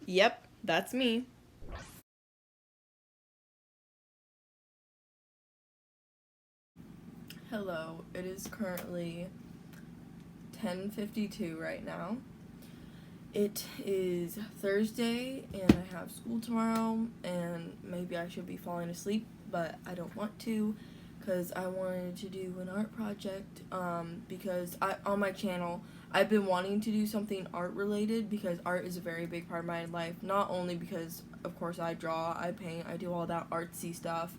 Yep, that's me. Hello, it is currently 10:52 right now. It is Thursday and I have school tomorrow, and maybe I should be falling asleep, but I don't want to because I wanted to do an art project because on my channel I've been wanting to do something art related because art is a very big part of my life, not only because of course I draw, I paint, I do all that artsy stuff,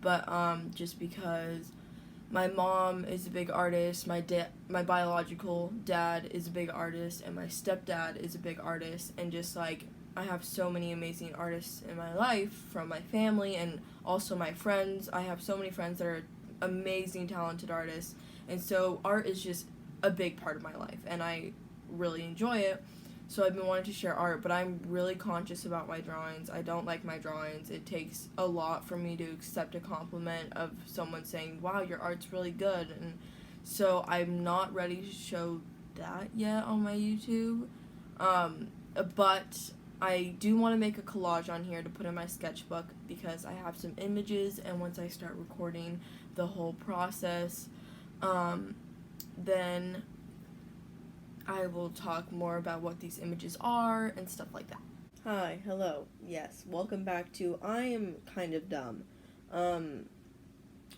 but just because my mom is a big artist, my biological dad is a big artist, and my stepdad is a big artist, and just like I have so many amazing artists in my life from my family and also my friends. I have so many friends that are amazing talented artists, and so art is just a big part of my life and I really enjoy it. So I've been wanting to share art, but I'm really conscious about my drawings. I don't like my drawings. It takes a lot for me to accept a compliment of someone saying, wow, your art's really good. And so I'm not ready to show that yet on my YouTube. But I do want to make a collage on here to put in my sketchbook because I have some images, and once I start recording the whole process, then I will talk more about what these images are and stuff like that. Hi, hello, yes, welcome back to I Am Kind of Dumb.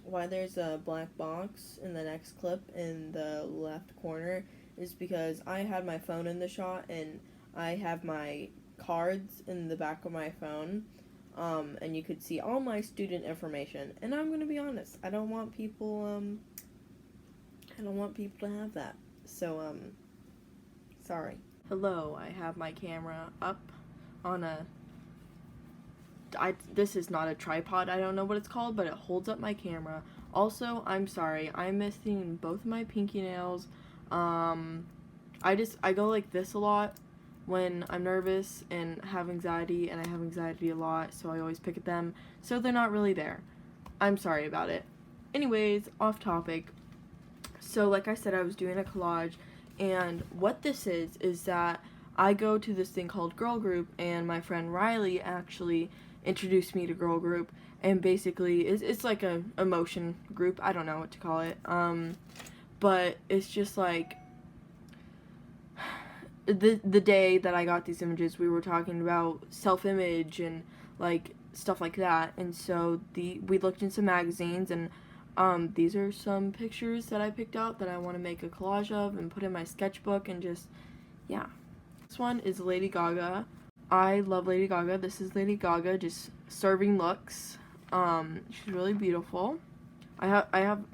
Why there's a black box in the next clip in the left corner is because I had my phone in the shot and I have my cards in the back of my phone, and you could see all my student information, and I'm gonna be honest, I don't want people to have that, so, sorry. Hello, I have my camera up on this is not a tripod, I don't know what it's called, but it holds up my camera. Also, I'm sorry, I'm missing both my pinky nails. I go like this a lot when I'm nervous and have anxiety, and I have anxiety a lot, so I always pick at them, so they're not really there. I'm sorry about it. Anyways, off topic. So like I said, I was doing a collage, and what this is that I go to this thing called Girl Group, and my friend Riley actually introduced me to Girl Group, and basically it's like a emotion group, I don't know what to call it, but it's just like the day that I got these images, we were talking about self-image and like stuff like that, and so we looked in some magazines, and these are some pictures that I picked out that I want to make a collage of and put in my sketchbook, and just, yeah. This one is Lady Gaga. I love Lady Gaga. This is Lady Gaga just serving looks. She's really beautiful. I have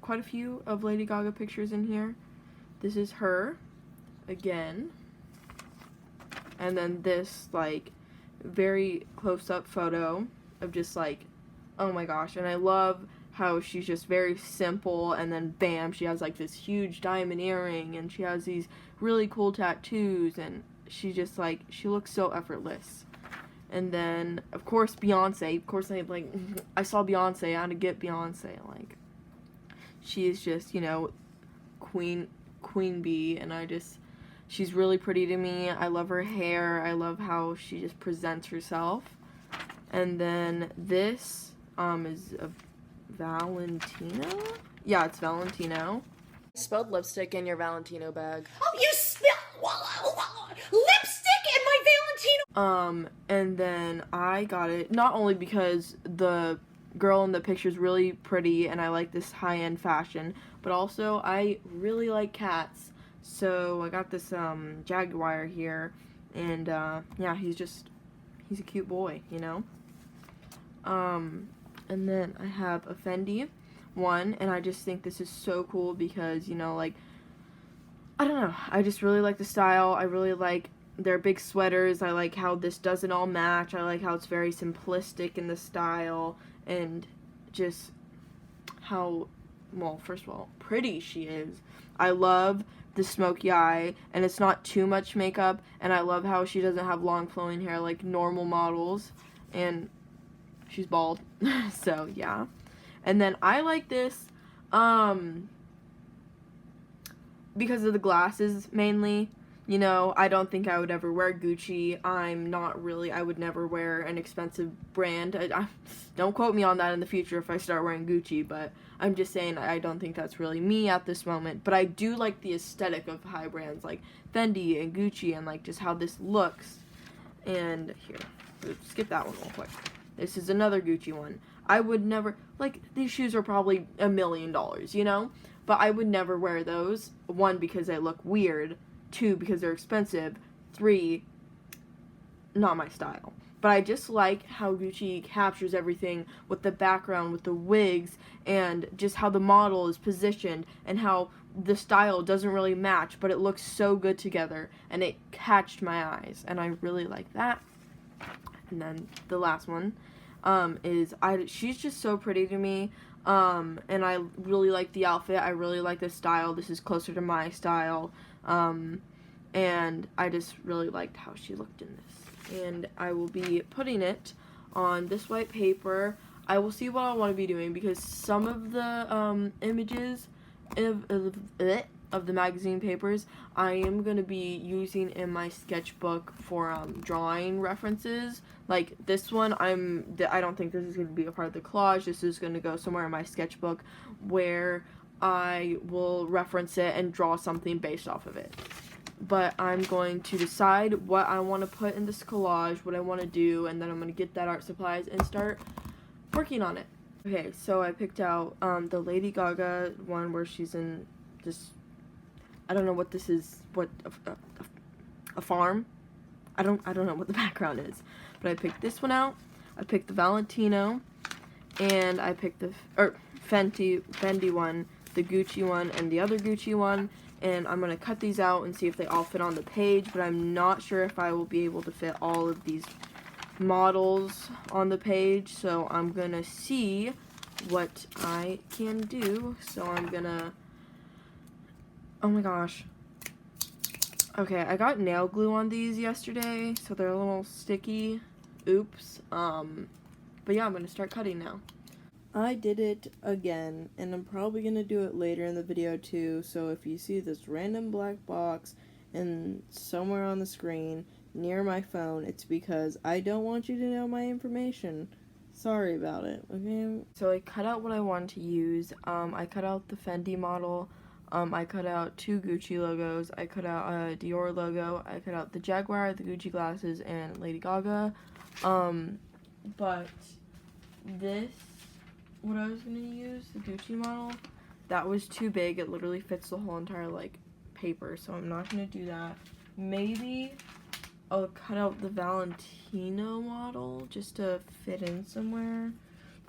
quite a few of Lady Gaga pictures in here. This is her, again. And then this, like, very close-up photo of just, like, oh my gosh. And I love how she's just very simple, and then bam, she has like this huge diamond earring, and she has these really cool tattoos, and she just like, she looks so effortless. And then of course Beyonce, of course I saw Beyonce, I had to get Beyonce, like she is just, you know, queen bee, and she's really pretty to me. I love her hair, I love how she just presents herself. And then this is a Valentino? Yeah, it's Valentino. Spilled lipstick in your Valentino bag. Oh, you spilled lipstick in my Valentino. And then I got it not only because the girl in the picture is really pretty and I like this high-end fashion, but also I really like cats. So I got this Jaguar here, and yeah, he's a cute boy, you know. And then I have a Fendi one, and I just think this is so cool because, you know, like, I don't know, I just really like the style. I really like their big sweaters. I like how this doesn't all match. I like how it's very simplistic in the style, and just how, well, first of all, pretty she is. I love the smoky eye, and it's not too much makeup, and I love how she doesn't have long flowing hair like normal models, and she's bald. So yeah. And then I like this because of the glasses mainly. You know, I don't think I would ever wear Gucci. I would never wear an expensive brand. Don't quote me on that in the future if I start wearing Gucci, but I'm just saying I don't think that's really me at this moment. But I do like the aesthetic of high brands like Fendi and Gucci and like just how this looks. And here, skip that one real quick. This is another Gucci one. I would never, like, these shoes are probably $1 million, you know? But I would never wear those. 1, because they look weird. 2, because they're expensive. 3, not my style. But I just like how Gucci captures everything with the background, with the wigs, and just how the model is positioned, and how the style doesn't really match, but it looks so good together, and it catched my eyes, and I really like that. And then the last one she's just so pretty to me. And I really like the outfit. I really like the style. This is closer to my style. And I just really liked how she looked in this. And I will be putting it on this white paper. I will see what I want to be doing because some of the images of the magazine papers I am going to be using in my sketchbook for drawing references. Like this one, I don't think this is going to be a part of the collage. This is going to go somewhere in my sketchbook where I will reference it and draw something based off of it. But I'm going to decide what I want to put in this collage, what I want to do, and then I'm going to get that art supplies and start working on it. Okay, so I picked out the Lady Gaga one where she's in this, I don't know what this is, a farm? I don't know what the background is. But I picked this one out. I picked the Valentino, and I picked the Fendi one, the Gucci one, and the other Gucci one. And I'm gonna cut these out and see if they all fit on the page. But I'm not sure if I will be able to fit all of these models on the page. So I'm gonna see what I can do. So I'm gonna. Oh my gosh. Okay, I got nail glue on these yesterday, so they're a little sticky. Oops. But yeah, I'm gonna start cutting now. I did it again, and I'm probably gonna do it later in the video too, so if you see this random black box and somewhere on the screen near my phone, it's because I don't want you to know my information. Sorry about it, okay? So I cut out what I wanted to use. I cut out the Fendi model. I cut out 2 Gucci logos. I cut out a Dior logo. I cut out the Jaguar, the Gucci glasses, and Lady Gaga. But this, what I was going to use, the Gucci model, that was too big. It literally fits the whole entire, like, paper, so I'm not going to do that. Maybe I'll cut out the Valentino model just to fit in somewhere.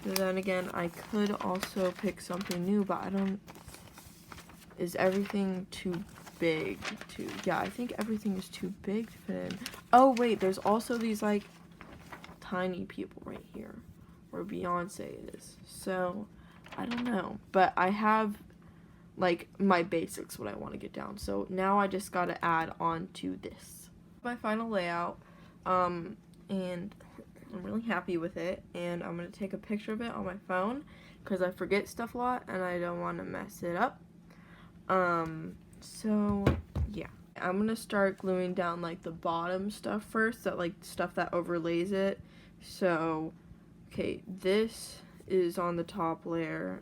But then again, I could also pick something new, but I don't... Is everything too big to... Yeah, I think everything is too big to fit in. Oh, wait, there's also these, like, tiny people right here where Beyonce is. So, I don't know. But I have, like, my basics, what I want to get down. So, now I just got to add on to this. My final layout, and I'm really happy with it. And I'm going to take a picture of it on my phone because I forget stuff a lot and I don't want to mess it up. So, yeah. I'm gonna start gluing down, like, the bottom stuff first, that, like, stuff that overlays it. So, okay, this is on the top layer.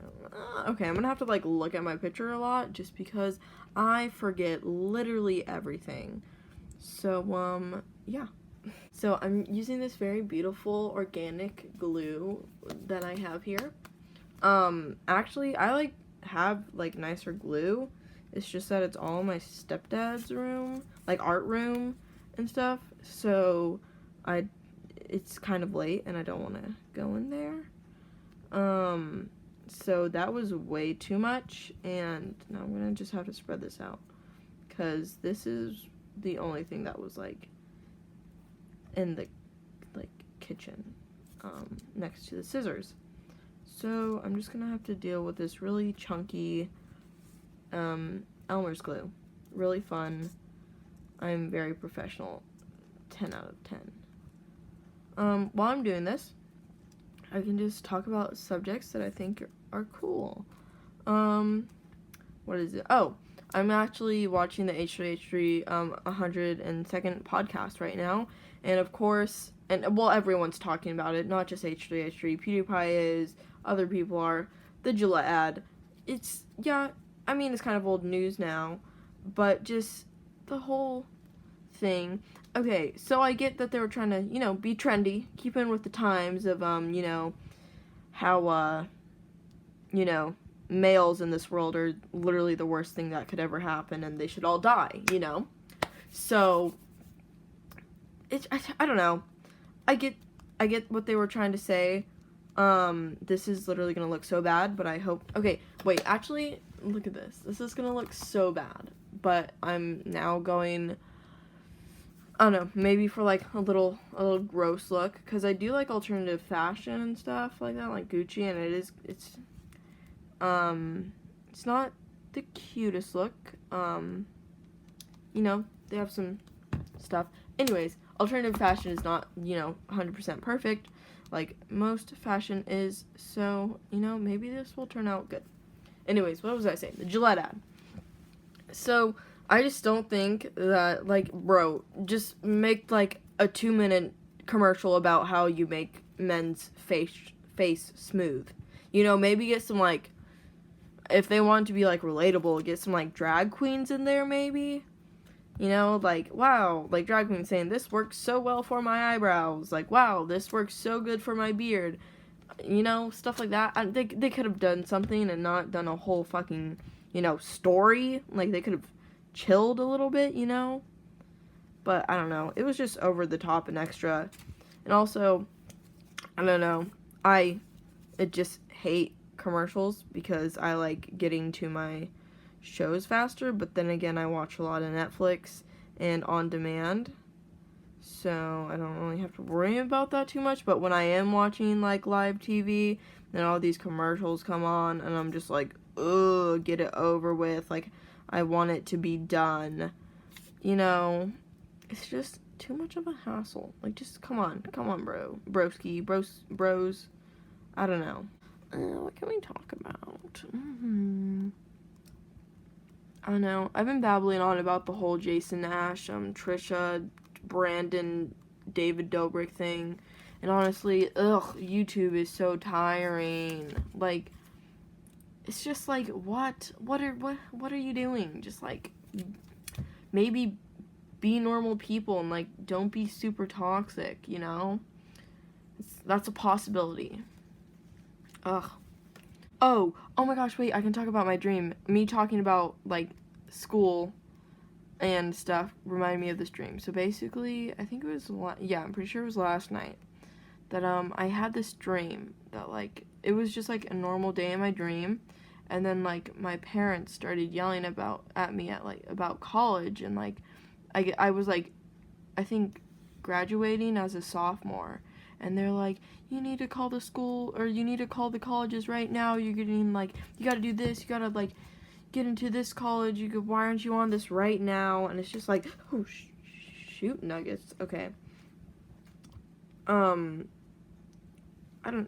Okay, I'm gonna have to, like, look at my picture a lot, just because I forget literally everything. So, yeah. So, I'm using this very beautiful organic glue that I have here. Actually, I, like, have, like, nicer glue. It's just that it's all in my stepdad's room, like art room and stuff. So it's kind of late and I don't want to go in there. So that was way too much, and now I'm gonna just have to spread this out because this is the only thing that was like in the kitchen next to the scissors. So I'm just gonna have to deal with this really chunky Elmer's glue. Really fun. I'm very professional. 10 out of 10. While I'm doing this, I can just talk about subjects that I think are cool. What is it? Oh, I'm actually watching the H3H3 102nd podcast right now, and of course, and well, everyone's talking about it, not just H3H3. PewDiePie is, other people are. The Gillette ad. It's, yeah, I mean, it's kind of old news now, but just the whole thing. Okay, so I get that they were trying to, be trendy, keep in with the times of, how, males in this world are literally the worst thing that could ever happen, and they should all die. So, I don't know. I get what they were trying to say. This is literally gonna look so bad, but I hope. Okay, wait. Actually, look at this. This is gonna look so bad, but I'm now going. I don't know. Maybe for like a little gross look, because I do like alternative fashion and stuff like that, like Gucci, and it's not the cutest look. They have some stuff. Anyways, alternative fashion is not 100% perfect. Like most fashion is, so, maybe this will turn out good. Anyways, what was I saying? The Gillette ad. So, I just don't think that, like, bro, just make, like, a 2-minute commercial about how you make men's face smooth. Maybe get some, like, if they want to be, like, relatable, get some, like, drag queens in there, maybe. Like, wow, like, drag queen saying, this works so well for my eyebrows. Like, wow, this works so good for my beard. Stuff like that. They could have done something and not done a whole fucking, story. Like, they could have chilled a little bit, But, I don't know. It was just over the top and extra. And also, I don't know. I just hate commercials because I like getting to my shows faster, but then again, I watch a lot of Netflix and on demand, so I don't really have to worry about that too much. But when I am watching like live TV, then all these commercials come on, and I'm just like, ugh, get it over with. Like, I want it to be done. It's just too much of a hassle. Like, just come on, bros. I don't know. What can we talk about? I don't know. I've been babbling on about the whole Jason Nash, Trisha, Brandon, David Dobrik thing. And honestly, YouTube is so tiring. Like, it's just like, what are you doing? Just like, maybe be normal people and like, don't be super toxic, That's a possibility. Ugh. Oh my gosh, wait, I can talk about my dream. Me talking about, like, school and stuff reminded me of this dream. So basically, I think it was, I'm pretty sure it was last night, that, I had this dream that, like, it was just, like, a normal day in my dream, and then, like, my parents started yelling at me about college, and, like, I was, like, I think graduating as a sophomore, and they're like, you need to call the school, or you need to call the colleges right now. You're getting, like, you gotta do this, you gotta, like, get into this college. Why aren't you on this right now? And it's just like, oh, shoot, nuggets. Okay. I don't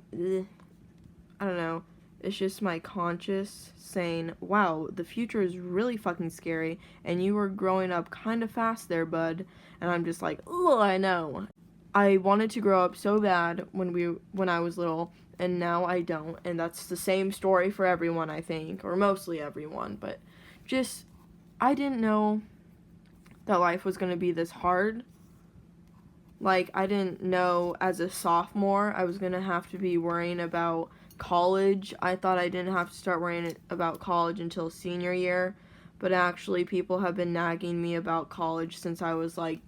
know. It's just my conscious saying, wow, the future is really fucking scary, and you were growing up kind of fast there, bud. And I'm just like, oh, I know. I wanted to grow up so bad when I was little, and now I don't, and that's the same story for everyone, I think, or mostly everyone, but just, I didn't know that life was going to be this hard. Like, I didn't know as a sophomore I was going to have to be worrying about college. I thought I didn't have to start worrying about college until senior year, but actually people have been nagging me about college since I was, like,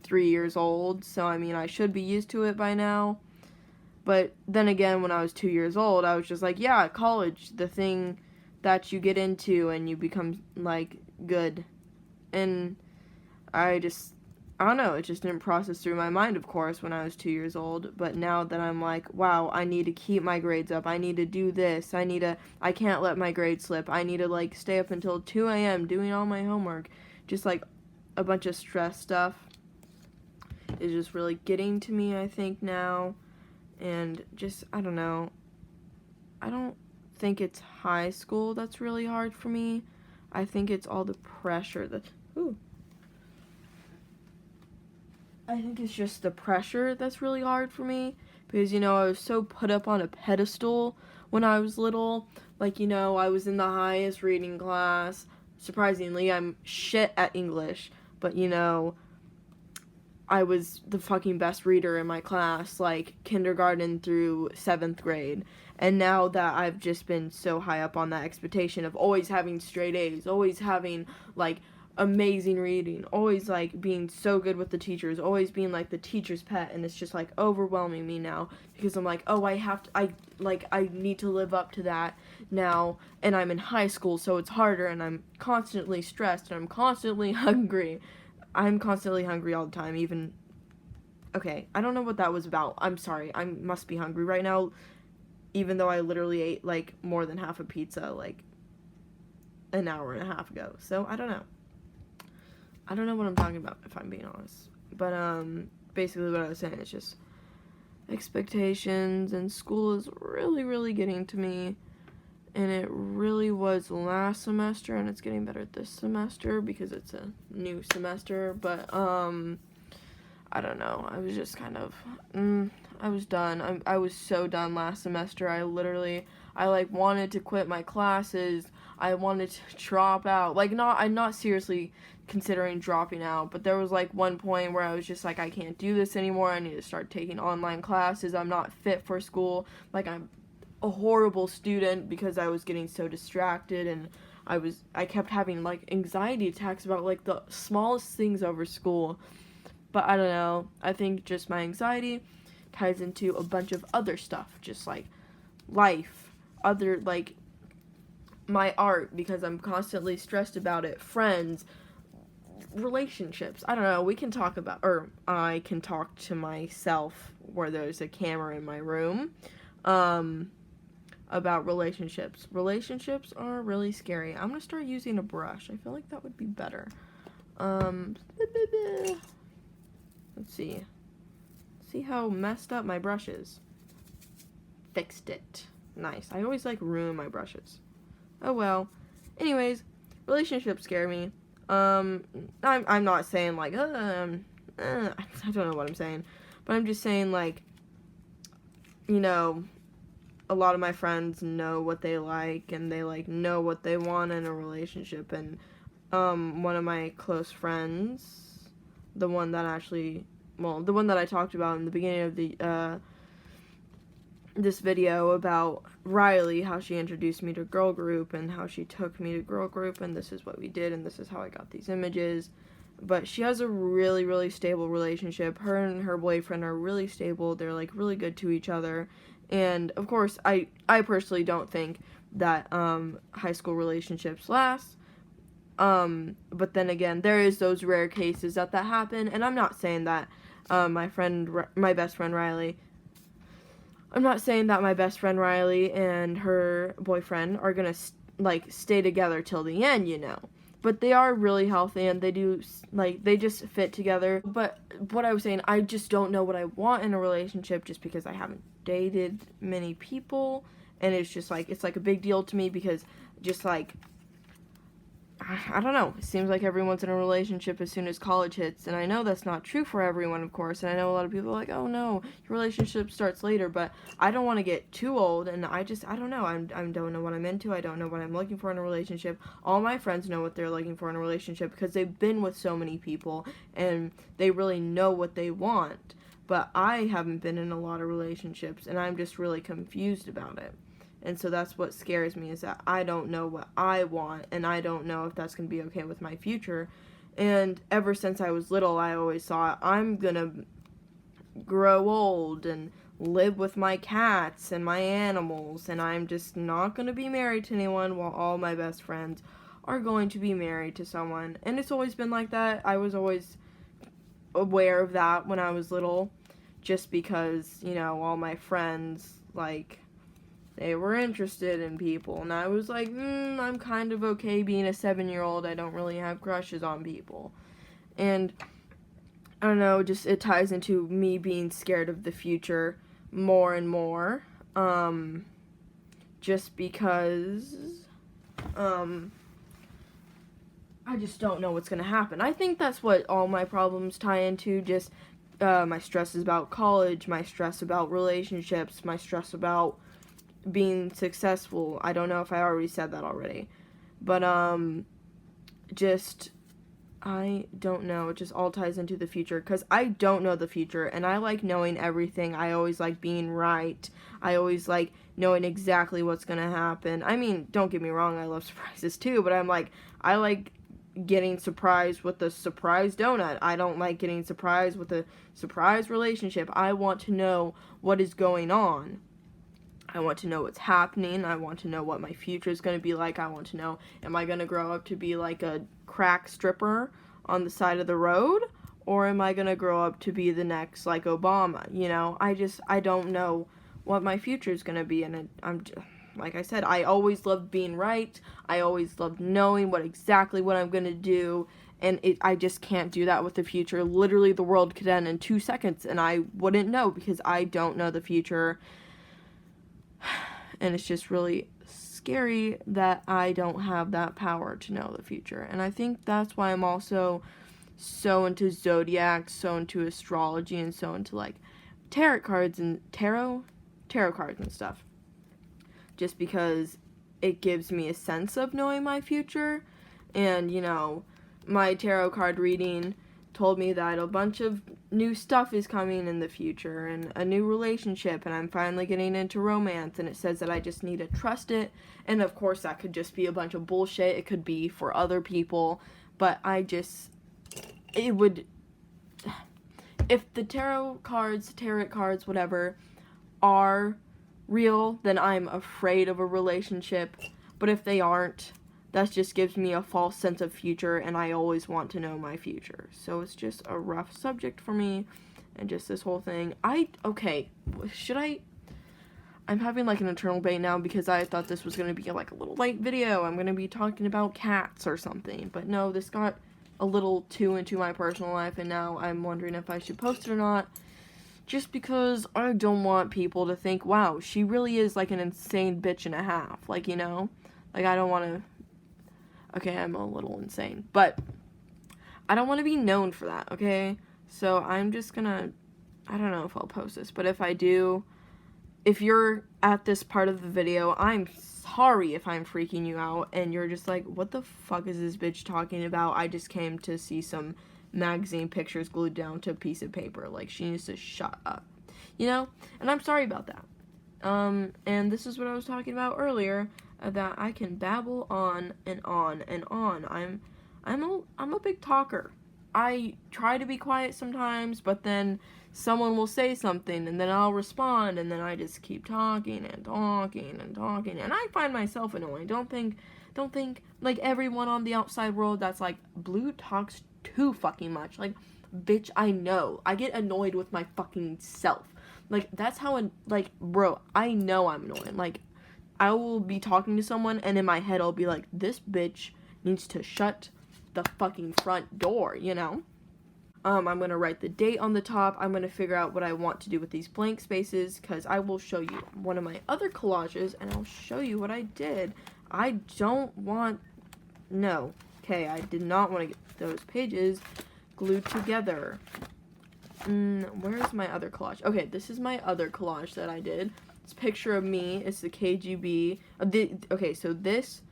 3 years old, so I mean, I should be used to it by now. But then again, when I was 2 years old, I was just like, yeah, college, the thing that you get into and you become, like, good. And I don't know, it just didn't process through my mind, of course, when I was 2 years old. But now that I'm like, wow, I need to keep my grades up, I need to do this, I can't let my grades slip, I need to, like, stay up until 2 a.m. doing all my homework. Just, like, a bunch of stress stuff is just really getting to me, I think, now. And just, I don't know. I don't think it's high school that's really hard for me. I think it's all the pressure that, I think it's just the pressure that's really hard for me, because, you know, I was so put up on a pedestal when I was little. Like, you know, I was in the highest reading class. Surprisingly, I'm shit at English, but, you know, I was the fucking best reader in my class, like, kindergarten through 7th grade. And now that I've just been so high up on that expectation of always having straight A's, always having, like, amazing reading, always, like, being so good with the teachers, always being, like, the teacher's pet, and it's just, like, overwhelming me now, because I'm like, oh, I need to live up to that now, and I'm in high school, so it's harder, and I'm constantly stressed, and I'm constantly hungry. I'm constantly hungry all the time, even... Okay, I don't know what that was about. I'm sorry. I must be hungry right now, even though I literally ate, like, more than half a pizza, like, an hour and a half ago. So, I don't know. I don't know what I'm talking about, if I'm being honest. But, basically what I was saying is just expectations, and school is really, really getting to me. And it really was last semester, and it's getting better this semester because it's a new semester. But, I don't know. I was just kind of, I was done. I was so done last semester. I like, wanted to quit my classes. I wanted to drop out. Like, I'm not seriously considering dropping out, but there was, like, one point where I was just like, I can't do this anymore. I need to start taking online classes. I'm not fit for school. Like, I'm a horrible student because I was getting so distracted, and I kept having, like, anxiety attacks about, like, the smallest things over school. But I don't know, I think just my anxiety ties into a bunch of other stuff, just, like, life, other, like, my art, because I'm constantly stressed about it, friends, relationships. I don't know, we can talk about, or I can talk to myself where there's a camera in my room, about relationships. Relationships are really scary. I'm gonna start using a brush. I feel like that would be better. Let's see. See how messed up my brush is. Fixed it. Nice. I always, like, ruin my brushes. Oh well. Anyways, relationships scare me. I'm not saying, like, I don't know what I'm saying. But I'm just saying, like, you know, a lot of my friends know what they like, and they, like, know what they want in a relationship, and one of my close friends, the one that I talked about in the beginning of the this video about Riley, how she introduced me to girl group, and how she took me to girl group, and this is what we did, and this is how I got these images. But she has a really, really stable relationship. Her and her boyfriend are really stable. They're, like, really good to each other. And, of course, I personally don't think that high school relationships last. But then again, there is those rare cases that happen. And I'm not saying that my best friend Riley and her boyfriend are gonna, like, stay together till the end, you know. But they are really healthy, and they do, like, they just fit together. But what I was saying, I just don't know what I want in a relationship, just because I haven't dated many people, and it's just, like, it's, like, a big deal to me, because just, like, I don't know, it seems like everyone's in a relationship as soon as college hits, and I know that's not true for everyone, of course, and I know a lot of people are like, oh no, your relationship starts later, but I don't want to get too old, and I don't know, I don't know what I'm into, I don't know what I'm looking for in a relationship. All my friends know what they're looking for in a relationship, because they've been with so many people, and they really know what they want, but I haven't been in a lot of relationships, and I'm just really confused about it. And so that's what scares me, is that I don't know what I want, and I don't know if that's going to be okay with my future. And ever since I was little, I always thought, I'm going to grow old and live with my cats and my animals, and I'm just not going to be married to anyone, while all my best friends are going to be married to someone. And it's always been like that. I was always aware of that when I was little, just because, you know, all my friends, like, they were interested in people, and I was like, I'm kind of okay being a 7-year-old, I don't really have crushes on people. And, I don't know, just, it ties into me being scared of the future more and more, just because, I just don't know what's gonna happen. I think that's what all my problems tie into, just my stress is about college, my stress about relationships, my stress about being successful. I don't know if I already said that already. But just I don't know. It just all ties into the future because I don't know the future and I like knowing everything. I always like being right. I always like knowing exactly what's going to happen. I mean, don't get me wrong, I love surprises too, but I like getting surprised with a surprise donut. I don't like getting surprised with a surprise relationship. I want to know what is going on. I want to know what's happening. I want to know what my future is going to be like. I want to know, am I going to grow up to be like a crack stripper on the side of the road? Or am I going to grow up to be the next, like, Obama? You know, I don't know what my future is going to be. And I'm just, like I said, I always loved being right. I always loved knowing exactly what I'm going to do. And I just can't do that with the future. Literally, the world could end in 2 seconds, and I wouldn't know because I don't know the future. And it's just really scary that I don't have that power to know the future. And I think that's why I'm also so into zodiac, so into astrology, and so into like tarot cards and tarot cards and stuff. Just because it gives me a sense of knowing my future. And, you know, my tarot card reading told me that a bunch of new stuff is coming in the future and a new relationship, and I'm finally getting into romance, and it says that I just need to trust it. And of course that could just be a bunch of bullshit. It could be for other people, but it would, if the tarot cards, whatever, are real, then I'm afraid of a relationship. But if they aren't, that just gives me a false sense of future, and I always want to know my future. So it's just a rough subject for me, and just this whole thing. I'm having like an internal debate now because I thought this was going to be like a little light video. I'm going to be talking about cats or something. But no, this got a little too into my personal life, and now I'm wondering if I should post it or not. Just because I don't want people to think, wow, she really is like an insane bitch and a half. Like, you know? Like, I don't want to... Okay, I'm a little insane, but I don't want to be known for that, okay? So I'm just gonna, I don't know if I'll post this, but if I do, if you're at this part of the video, I'm sorry if I'm freaking you out, and you're just like, what the fuck is this bitch talking about? I just came to see some magazine pictures glued down to a piece of paper. Like, she needs to shut up, you know? And I'm sorry about that. And this is what I was talking about earlier, that I can babble on and on and on. I'm a big talker. I try to be quiet sometimes, but then someone will say something, and then I'll respond, and then I just keep talking and talking and talking, and I find myself annoying. Don't think like everyone on the outside world that's like, Blue talks too fucking much. Like, bitch, I know. I get annoyed with my fucking self. Like, that's how, like, bro, I know I'm annoying. Like, I will be talking to someone, and in my head, I'll be like, this bitch needs to shut the fucking front door, you know? I'm going to write the date on the top. I'm going to figure out what I want to do with these blank spaces, because I will show you one of my other collages, and I'll show you what I did. I don't want... No. Okay, I did not want to get those pages glued together. Where's my other collage? Okay, this is my other collage that I did. It's a picture of me. It's the KGB. Okay, so this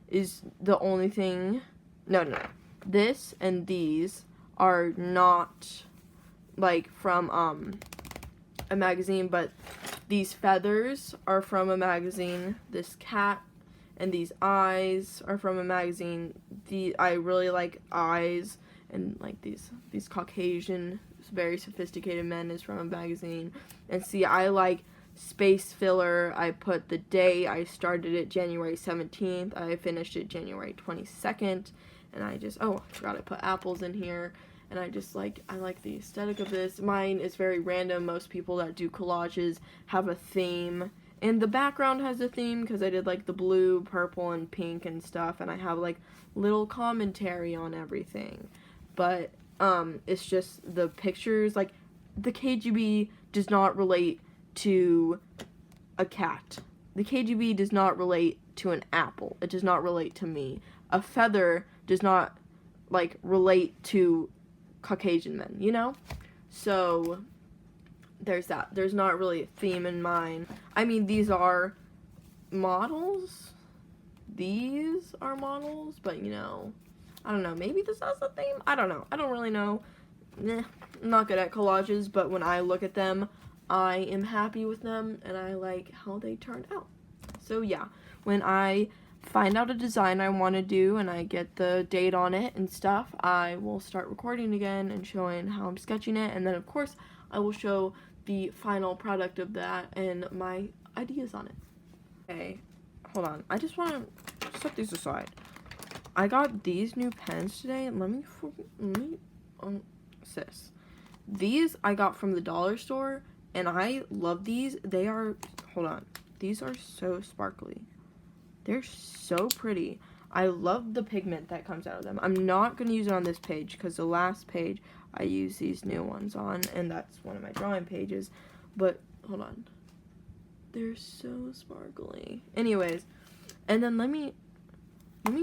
is the only thing... No. This and these are not, like, from, a magazine, but these feathers are from a magazine. This cat and these eyes are from a magazine. I really like eyes, and, like, these Caucasian, very sophisticated men is from a magazine. And see, I like space filler. I put the day. I started it January 17th. I finished it January 22nd. And I just, oh, I forgot I put apples in here. And I like the aesthetic of this. Mine is very random. Most people that do collages have a theme. And the background has a theme because I did, like, the blue, purple, and pink and stuff. And I have, like, little commentary on everything. But, it's just the pictures. Like, the KGB does not relate to a cat. The KGB does not relate to an apple. It does not relate to me. A feather does not like relate to Caucasian men, you know? So there's that. There's not really a theme in mind. I mean, these are models. These are models, but you know, I don't know. Maybe this has a theme. I don't know. I don't really know. I'm not good at collages, but when I look at them, I am happy with them and I like how they turned out. So yeah, when I find out a design I want to do and I get the date on it and stuff, I will start recording again and showing how I'm sketching it, and then of course I will show the final product of that and my ideas on it. Okay, hold on. I just want to set these aside. I got these new pens today. Sis. These I got from the dollar store and I love these. They are, hold on. These are so sparkly. They're so pretty. I love the pigment that comes out of them. I'm not going to use it on this page because the last page I use these new ones on, and that's one of my drawing pages. But, hold on. They're so sparkly. Anyways, and then let me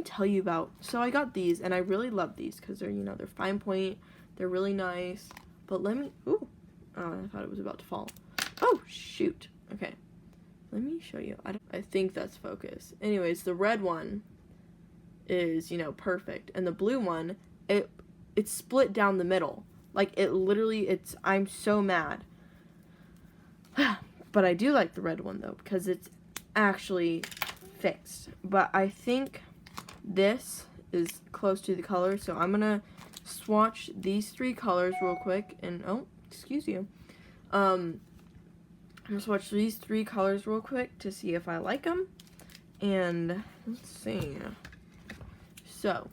tell you about, so I got these, and I really love these because they're, you know, they're fine point. They're really nice. But let me, ooh, oh, I thought it was about to fall. Oh, shoot. Okay. Let me show you. I think that's focus. Anyways, the red one is, you know, perfect. And the blue one, it's split down the middle. Like, it literally, I'm so mad. But I do like the red one, though, because it's actually fixed. But I think this is close to the color, so I'm going to swatch these three colors real quick. And, oh, excuse you. I'm going to swatch these three colors real quick to see if I like them. And, let's see. So,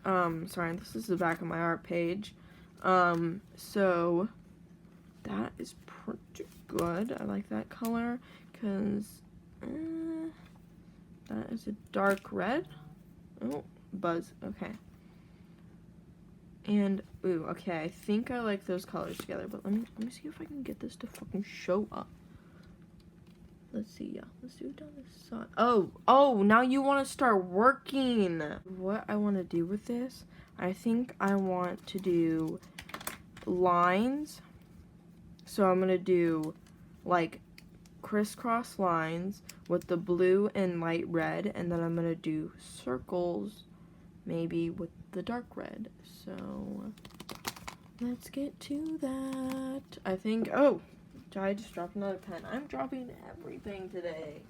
sorry, this is the back of my art page. So, that is pretty good. I like that color, because, that is a dark red. Oh, buzz, okay. And, ooh, okay, I think I like those colors together, but let me see if I can get this to fucking show up. Let's see, yeah, let's do it down this side. Oh, now you want to start working. What I want to do with this, I think I want to do lines. So I'm going to do, like, crisscross lines with the blue and light red, and then I'm going to do circles, maybe with the dark red. So, let's get to that. I think, oh, I just dropped another pen. I'm dropping everything today.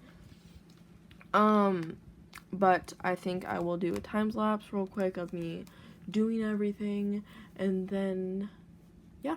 But I think I will do a time lapse real quick of me doing everything, and then, yeah.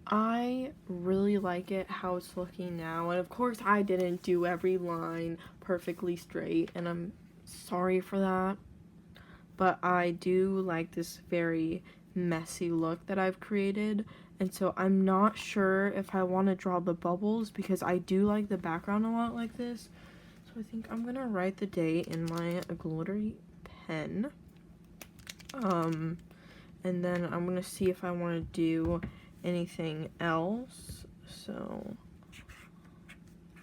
I really like it how it's looking now, and of course I didn't do every line perfectly straight, and I'm sorry for that, but I do like this very messy look that I've created, and so I'm not sure if I want to draw the bubbles because I do like the background a lot like this. So I think I'm gonna write the date in my glittery pen, and then I'm gonna see if I want to do anything else. So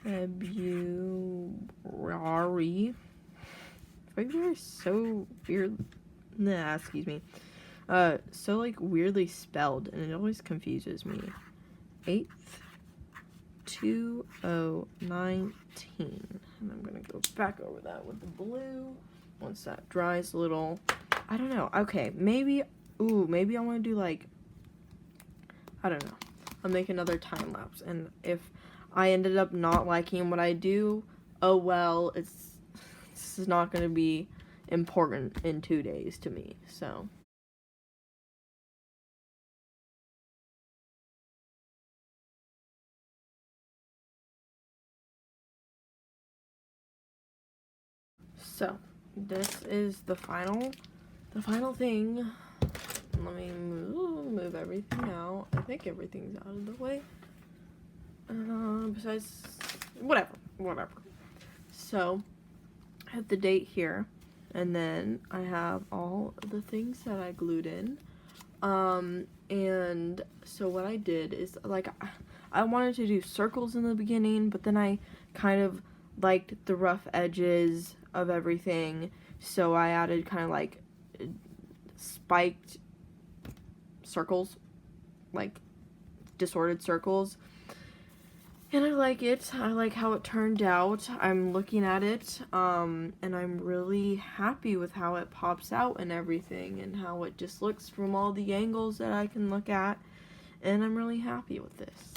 February is so weird. Nah, excuse me. So like weirdly spelled, and it always confuses me. 8th 2019, and I'm gonna go back over that with the blue once that dries a little. I don't know. Okay, maybe I want to do like, I don't know. I'll make another time lapse, and if I ended up not liking what I do, oh well, this is not going to be important in 2 days to me, so. So, this is the final thing. Let me move everything out. I think everything's out of the way. Besides whatever. So I have the date here, and then I have all the things that I glued in. And so what I did is, like, I wanted to do circles in the beginning, but then I kind of liked the rough edges of everything, so I added kind of like spiked circles, like disordered circles. And I like it. I like how it turned out. I'm looking at it, and I'm really happy with how it pops out and everything, and how it just looks from all the angles that I can look at, and I'm really happy with this.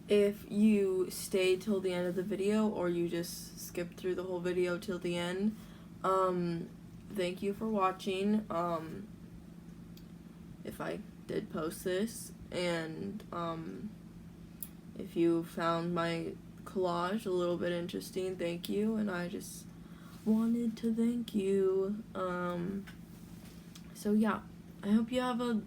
If you stayed till the end of the video, or you just skipped through the whole video till the end, thank you for watching. If I did post this, and if you found my collage a little bit interesting, thank you, and I just wanted to thank you. So yeah, I hope you have a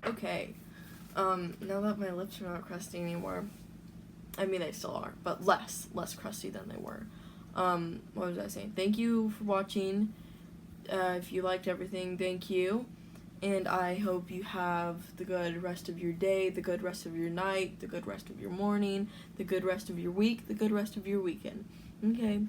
okay. Now that my lips are not crusty anymore, I mean, they still are, but less crusty than they were. What was I saying? Thank you for watching. If you liked everything, thank you. And I hope you have the good rest of your day, the good rest of your night, the good rest of your morning, the good rest of your week, the good rest of your weekend. Okay.